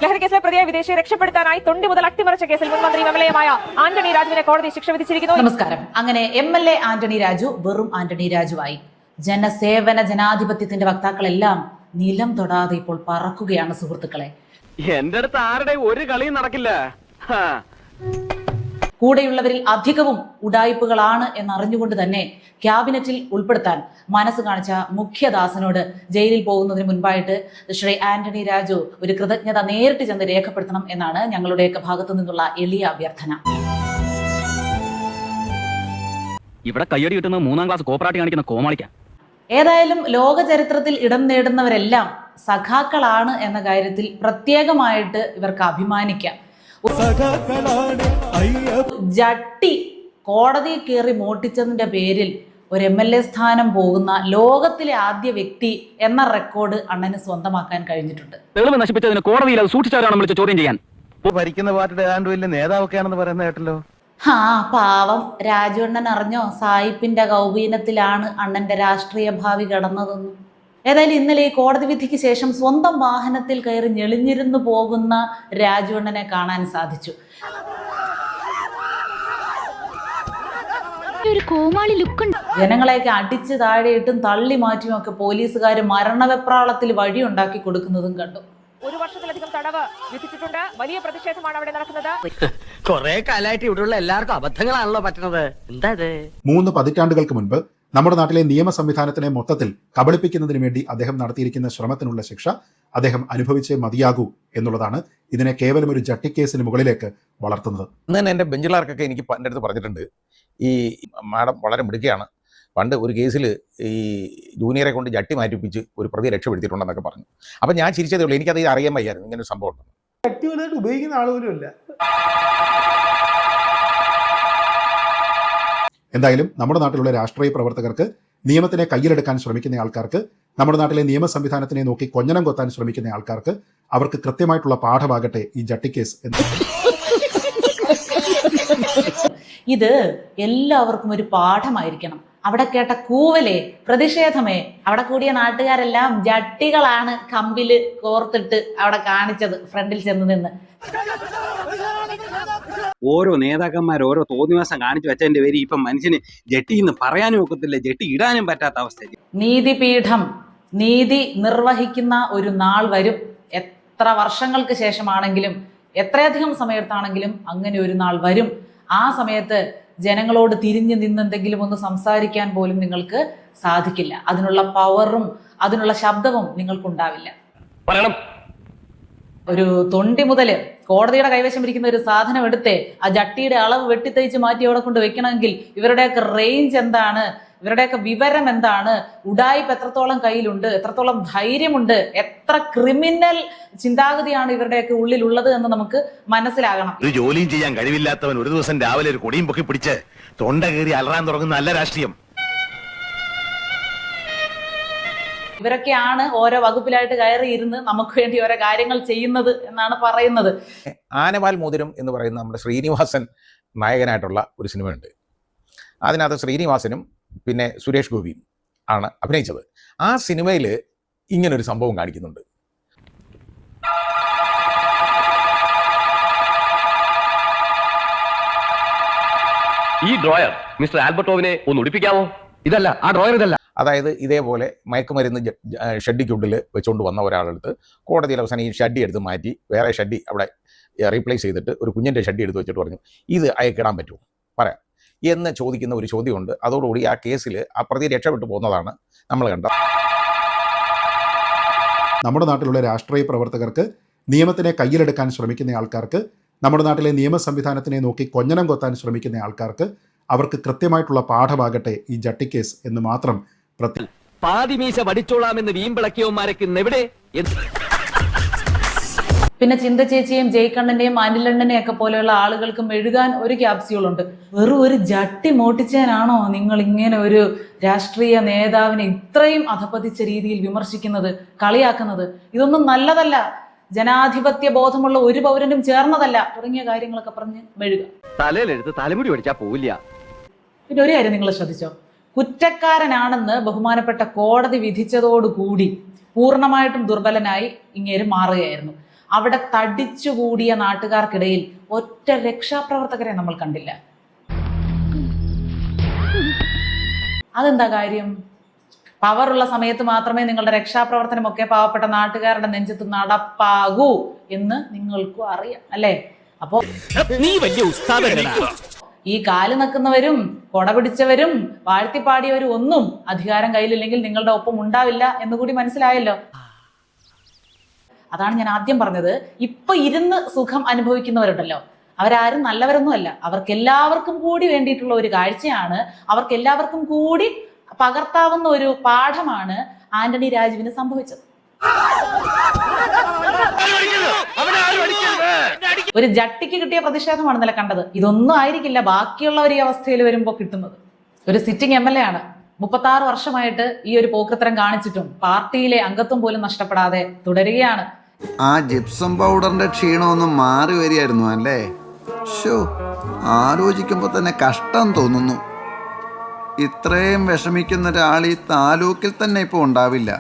ലഹരി കേസിലെ പ്രതിയെ വിദേശിയെ രക്ഷപ്പെടുത്താനായി തൊണ്ടി മുതൽ അട്ടിമറിച്ച കേസിൽ മുൻ മന്ത്രി എംഎൽഎയുമായ ആന്റണി രാജുവിനെ കോടതി ശിക്ഷ വിധിച്ചിരിക്കുന്നു. നമസ്കാരം. അങ്ങനെ എംഎൽഎ ആന്റണി രാജു വെറും ആന്റണി രാജുവായി. ജനസേവന ജനാധിപത്യത്തിന്റെ വക്താക്കളെല്ലാം നിലം തൊടാതെ ഇപ്പോൾ പറക്കുകയാണ് സുഹൃത്തുക്കളെ. എന്റെ അടുത്ത് ആരുടെ ഒരു കളിയും നടക്കില്ല. കൂടെയുള്ളവരിൽ അധികവും ഉഡായിപ്പുകളാണ് എന്നറിഞ്ഞുകൊണ്ട് തന്നെ ക്യാബിനറ്റിൽ ഉൾപ്പെടുത്താൻ മനസ്സ് കാണിച്ച മുഖ്യദാസനോട് ജയിലിൽ പോകുന്നതിന് മുൻപായിട്ട് ശ്രീ ആന്റണി രാജു ഒരു കൃതജ്ഞത നേരിട്ട് ചെന്ന് രേഖപ്പെടുത്തണം എന്നാണ് ഞങ്ങളുടെയൊക്കെ ഭാഗത്തു നിന്നുള്ള എളിയ അഭ്യർത്ഥന. ഇവിടെ കയ്യടി കിട്ടുന്ന 3ാം ക്ലാസ് കോപ്പറാട്ടി കാണിക്കുന്ന കോമാളിക്ക. ഏതായാലും ലോക ചരിത്രത്തിൽ ഇടം നേടുന്നവരെല്ലാം സഖാക്കളാണ് എന്ന കാര്യത്തിൽ പ്രത്യേകമായിട്ട് ഇവർക്ക് അഭിമാനിക്കാം. ജട്ടി കോടതിയിൽ കയറി മോട്ടിച്ചതിന്റെ പേരിൽ ഒരു MLA സ്ഥാനം പോകുന്ന ലോകത്തിലെ ആദ്യ വ്യക്തി എന്ന റെക്കോർഡ് അണ്ണന് സ്വന്തമാക്കാൻ കഴിഞ്ഞിട്ടുണ്ട്. തെളിവ് നശിപ്പിച്ചതിന് കോടതിയിൽ അത് സൂക്ഷിച്ചവരാണ് വിളിച്ച് ചോദ്യം ചെയ്യാൻ. ഭരിക്കുന്ന പാർട്ടിയുടെ ഏതാണ്ട് വലിയ നേതാവൊക്കെയാണെന്ന് പറയുന്നത് കേട്ടല്ലോ. പാവം രാജു അണ്ണൻ അറിഞ്ഞോ സായിപ്പിന്റെ കൗപീനത്തിലാണ് അണ്ണന്റെ രാഷ്ട്രീയ ഭാവി കടന്നതെന്നും. ഏതായാലും ഇന്നലെ ഈ കോടതി വിധിക്ക് ശേഷം സ്വന്തം വാഹനത്തിൽ കയറി ഞെളിഞ്ഞിരുന്നു പോകുന്ന രാജു അണ്ണനെ കാണാൻ സാധിച്ചു. ജനങ്ങളെയൊക്കെ അടിച്ചു താഴെയിട്ടും തള്ളി മാറ്റിയും ഒക്കെ പോലീസുകാർ മരണവെപ്രാളത്തിൽ വഴിയുണ്ടാക്കി കൊടുക്കുന്നതും കണ്ടു. 1 വർഷത്തിലധികം തടവ് വിധിച്ചിട്ടുണ്ട്. വലിയ പ്രതിഷേധമാണ് അവിടെ നടക്കുന്നത്. കുറെ കാലമായിട്ട് ഇവിടെയുള്ള എല്ലാവർക്കും അബദ്ധങ്ങളാണല്ലോ പറ്റുന്നത്. എന്താ 3 പതിറ്റാണ്ടുകൾക്ക് മുൻപ് നമ്മുടെ നാട്ടിലെ നിയമ സംവിധാനത്തിനെ മൊത്തത്തിൽ കബളിപ്പിക്കുന്നതിന് വേണ്ടി അദ്ദേഹം നടത്തിയിരിക്കുന്ന ശ്രമത്തിനുള്ള ശിക്ഷ അദ്ദേഹം അനുഭവിച്ചേ മതിയാകൂ എന്നുള്ളതാണ് ഇതിനെ കേവലം ഒരു ജട്ടിക്കേസിന് മുകളിലേക്ക് വളർത്തുന്നത്. ഇന്ന് എൻ്റെ ബെഞ്ചിലാർക്കൊക്കെ എനിക്ക് എൻ്റെ അടുത്ത് പറഞ്ഞിട്ടുണ്ട്, ഈ മാഡം വളരെ മിടുകയാണ്, പണ്ട് ഒരു കേസിൽ ഈ ജൂനിയറെ കൊണ്ട് ജട്ടി മാറ്റിപ്പിച്ച് ഒരു പ്രതിയെ രക്ഷപ്പെടുത്തിയിട്ടുണ്ടെന്നൊക്കെ പറഞ്ഞു. അപ്പം ഞാൻ ചിരിച്ചതേ ഉള്ളൂ, എനിക്കത് അറിയാൻ വയ്യായിരുന്നു ഇങ്ങനെ ഒരു സംഭവം ഉണ്ട്. ജട്ടി ഉപയോഗിക്കുന്ന ആളുപോലുമില്ല. എന്തായാലും നമ്മുടെ നാട്ടിലുള്ള രാഷ്ട്രീയ പ്രവർത്തകർക്ക്, നിയമത്തിനെ കയ്യിലെടുക്കാൻ ശ്രമിക്കുന്ന ആൾക്കാർക്ക്, നമ്മുടെ നാട്ടിലെ നിയമ സംവിധാനത്തിനെ നോക്കി കൊഞ്ഞനം കൊത്താൻ ശ്രമിക്കുന്ന ആൾക്കാർക്ക് അവർക്ക് കൃത്യമായിട്ടുള്ള പാഠമാകട്ടെ ഈ ജട്ടിക്കേസ് എന്ന്. ഇത് എല്ലാവർക്കും ഒരു പാഠമായിരിക്കണം. അവിടെ കേട്ട കൂവലേ, പ്രതിഷേധമേ, അവിടെ കൂടിയ നാട്ടുകാരെല്ലാം ജട്ടികളാണ് കമ്പില് കോർത്തിട്ട് അവിടെ കാണിച്ചത് ഫ്രണ്ടിൽ ചെന്ന് നിന്ന്. ഓരോ നേതാക്കന്മാർ ഓരോ തോന്നിവാസം കാണിച്ചു വെച്ചതിന്റെ പേര് ഇപ്പം മനുഷ്യന് ജട്ടിന്ന് പറയാനും ഒക്കത്തില്ല, ജട്ടി ഇടാനും പറ്റാത്ത അവസ്ഥ. നീതിപീഠം നീതി നിർവഹിക്കുന്ന ഒരു നാൾ വരും. എത്ര വർഷങ്ങൾക്ക് ശേഷമാണെങ്കിലും എത്രയധികം സമയത്താണെങ്കിലും അങ്ങനെ ഒരു നാൾ വരും. ആ സമയത്ത് ജനങ്ങളോട് തിരിഞ്ഞു നിന്നെന്തെങ്കിലും ഒന്ന് സംസാരിക്കാൻ പോലും നിങ്ങൾക്ക് സാധിക്കില്ല. അതിനുള്ള പവറും അതിനുള്ള ശബ്ദവും നിങ്ങൾക്കുണ്ടാവില്ല. ഒരു തൊണ്ടി മുതല് കോടതിയുടെ കൈവശം ഇരിക്കുന്ന ഒരു സാധനം എടുത്തേ ആ ജട്ടിയുടെ അളവ് വെട്ടിത്തയ്ച്ച് മാറ്റി അവിടെ കൊണ്ട് വെക്കണമെങ്കിൽ ഇവരുടെയൊക്കെ റേഞ്ച് എന്താണ്, ഇവരുടെയൊക്കെ വിവരം എന്താണ്, ഉഡായിപ്പ് എത്രത്തോളം കയ്യിലുണ്ട്, എത്രത്തോളം ധൈര്യമുണ്ട്, എത്ര ക്രിമിനൽ ചിന്താഗതിയാണ് ഇവരുടെയൊക്കെ ഉള്ളിലുള്ളത് എന്ന് നമുക്ക് മനസ്സിലാകണം. ഒരു ജോലിയും ചെയ്യാൻ കഴിവില്ലാത്തവൻ ഒരു ദിവസം രാവിലെ ഒരു കൊടിയും പൊക്കി പിടിച്ച് തൊണ്ട കയറി അലറാൻ തുടങ്ങുന്ന നല്ല രാഷ്ട്രീയം. ഇവരൊക്കെയാണ് ഓരോ വകുപ്പിലായിട്ട് കയറി ഇരുന്ന് നമുക്ക് വേണ്ടി ഓരോ കാര്യങ്ങൾ ചെയ്യുന്നത് എന്നാണ് പറയുന്നത്. ആനവാൽ മോതിരം എന്ന് പറയുന്ന നമ്മുടെ ശ്രീനിവാസൻ നായകനായിട്ടുള്ള ഒരു സിനിമയുണ്ട്. അതിനകത്ത് ശ്രീനിവാസനും പിന്നെ സുരേഷ് ഗോപിയും ആണ് അഭിനയിച്ചത്. ആ സിനിമയിൽ ഇങ്ങനൊരു സംഭവം കാണിക്കുന്നുണ്ട്. ഈ ഡ്രോയർ മിസ്റ്റർ ആൽബർട്ടോവിനെ ഒന്ന് ഉടിപ്പിക്കാമോ? ഇതല്ല, ആ ഡ്രോയർ ഇതല്ല. അതായത് ഇതേപോലെ മയക്കുമരുന്ന് ഷഡ്ഡിക്കുള്ളിൽ വെച്ചുകൊണ്ട് വന്ന ഒരാളെടുത്ത് കോടതിയിൽ അവസാനം ഈ ഷഡ്ഡി എടുത്ത് മാറ്റി വേറെ ഷഡ്ഡി അവിടെ റീപ്ലേസ് ചെയ്തിട്ട് ഒരു കുഞ്ഞിൻ്റെ ഷഡ്ഡി എടുത്ത് വെച്ചിട്ട് പറഞ്ഞു, ഇത് അയക്കിടാൻ പറ്റുമോ പറയാം എന്ന് ചോദിക്കുന്ന ഒരു ചോദ്യമുണ്ട്. അതോടുകൂടി ആ കേസിൽ ആ പ്രതി രക്ഷപ്പെട്ടു പോകുന്നതാണ് നമ്മൾ കണ്ടത്. നമ്മുടെ നാട്ടിലുള്ള രാഷ്ട്രീയ പ്രവർത്തകർക്ക്, നിയമത്തിനെ കയ്യിലെടുക്കാൻ ശ്രമിക്കുന്ന ആൾക്കാർക്ക്, നമ്മുടെ നാട്ടിലെ നിയമ സംവിധാനത്തിനെ നോക്കി കൊഞ്ഞനം കൊത്താൻ ശ്രമിക്കുന്ന ആൾക്കാർക്ക് അവർക്ക് കൃത്യമായിട്ടുള്ള പാഠമാകട്ടെ ഈ ജട്ടിക്കേസ് എന്ന് മാത്രം. പാതിമീശ വടിച്ചോളാമെന്ന് വീമ്പിളക്കിയവന്മാരൊക്കെ എവിടെ? പിന്നെ ചിന്ത ചേച്ചിയും ജയ്കണ്ണന്റെയും അനിലണ്ണനെയും ഒക്കെ പോലെയുള്ള ആളുകൾക്ക് മെഴുകാൻ ഒരു ക്യാപ്സ്യൂളുണ്ട്. വെറും ഒരു ജട്ടി മോട്ടിച്ചാനാണോ നിങ്ങൾ ഇങ്ങനെ ഒരു രാഷ്ട്രീയ നേതാവിനെ ഇത്രയും അധപതിച്ച രീതിയിൽ വിമർശിക്കുന്നത്, കളിയാക്കുന്നത്? ഇതൊന്നും നല്ലതല്ല, ജനാധിപത്യ ബോധമുള്ള ഒരു പൗരനും ചേർന്നതല്ല തുടങ്ങിയ കാര്യങ്ങളൊക്കെ പറഞ്ഞ് മെഴുക. തലയിലെടുത്ത് തലമുടി പഠിച്ചാ പോവില്ല. പിന്നെ ഒരു കാര്യം നിങ്ങൾ ശ്രദ്ധിച്ചോ, കുറ്റക്കാരനാണെന്ന് ബഹുമാനപ്പെട്ട കോടതി വിധിച്ചതോടുകൂടി പൂർണ്ണമായിട്ടും ദുർബലനായി ഇങ്ങേര് മാറുകയായിരുന്നു. അവിടെ തടിച്ചുകൂടിയ നാട്ടുകാർക്കിടയിൽ ഒറ്റ രക്ഷാപ്രവർത്തകരെ നമ്മൾ കണ്ടില്ല. അതെന്താ കാര്യം? പവറുള്ള സമയത്ത് മാത്രമേ നിങ്ങളുടെ രക്ഷാപ്രവർത്തനമൊക്കെ പാവപ്പെട്ട നാട്ടുകാരുടെ നെഞ്ചത്ത് നടപ്പാകൂ എന്ന് നിങ്ങൾക്കും അറിയാം അല്ലേ? അപ്പോ ഈ കാല് നക്കുന്നവരും കൊട പിടിച്ചവരും വാഴ്ത്തിപ്പാടിയവരും ഒന്നും അധികാരം കയ്യിലില്ലെങ്കിൽ നിങ്ങളുടെ ഒപ്പം ഉണ്ടാവില്ല എന്നുകൂടി മനസ്സിലായല്ലോ. അതാണ് ഞാൻ ആദ്യം പറഞ്ഞത്. ഇപ്പൊ ഇരുന്ന് സുഖം അനുഭവിക്കുന്നവരുണ്ടല്ലോ, അവരാരും നല്ലവരൊന്നുമല്ല. അവർക്കെല്ലാവർക്കും കൂടി വേണ്ടിയിട്ടുള്ള ഒരു കാഴ്ചയാണ്, അവർക്കെല്ലാവർക്കും കൂടി പകർത്താവുന്ന ഒരു പാഠമാണ് ആന്റണി രാജുവിന് സംഭവിച്ചത്. ഒരു ജട്ടിക്ക് കിട്ടിയ പ്രതിഷേധമാണ് ഇന്നലെ കണ്ടത്. ഇതൊന്നും ആയിരിക്കില്ല ബാക്കിയുള്ളവർ ഈ അവസ്ഥയിൽ വരുമ്പോൾ കിട്ടുന്നത്. ഒരു സിറ്റിംഗ് MLA ആണ്, 36 വർഷമായിട്ട് ഈ ഒരു പോക്രിത്തരം കാണിച്ചിട്ടും പാർട്ടിയിലെ അംഗത്വം പോലും നഷ്ടപ്പെടാതെ തുടരുകയാണ്. ആ ജിപ്സം പൗഡറിന്റെ ക്ഷീണമൊന്നും മാറി വരികയായിരുന്നു അല്ലേ? ഷോ, ആലോചിക്കുമ്പോൾ തന്നെ കഷ്ടം തോന്നുന്നു. ഇത്രയും വിഷമിക്കുന്ന ഒരാൾ ഈ താലൂക്കിൽ തന്നെ ഇപ്പോൾ ഉണ്ടാവില്ല.